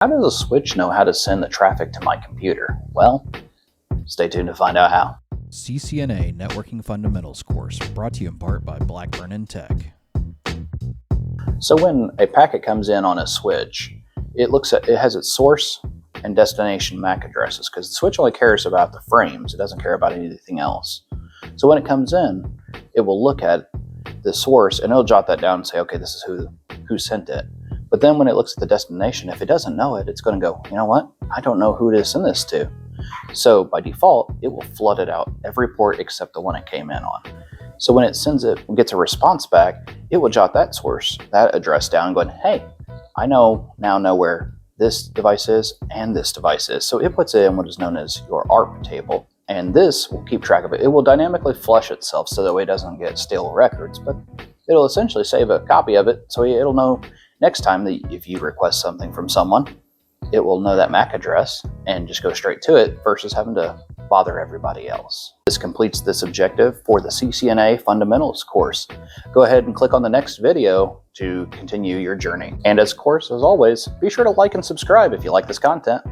How does a switch know how to send the traffic to my computer? Well, stay tuned to find out how. CCNA Networking Fundamentals course, brought to you in part by Blackburn and Tech. So when a packet comes in on a switch, it has its source and destination MAC addresses, because the switch only cares about the frames. It doesn't care about anything else. So when it comes in, it will look at the source and it'll jot that down and say, okay, this is who sent it. But then when it looks at the destination, if it doesn't know it, it's going to go, you know what? I don't know who to send this to. So by default, it will flood it out every port except the one it came in on. So when it sends it and gets a response back, it will jot that source, that address down, going, hey, I now know where this device is and this device is. So it puts it in what is known as your ARP table. And this will keep track of it. It will dynamically flush itself so that way it doesn't get stale records, but it'll essentially save a copy of it so it'll know next time that if you request something from someone, it will know that MAC address and just go straight to it versus having to bother everybody else. This completes this objective for the CCNA Fundamentals course. Go ahead and click on the next video to continue your journey. And as always, be sure to like and subscribe if you like this content.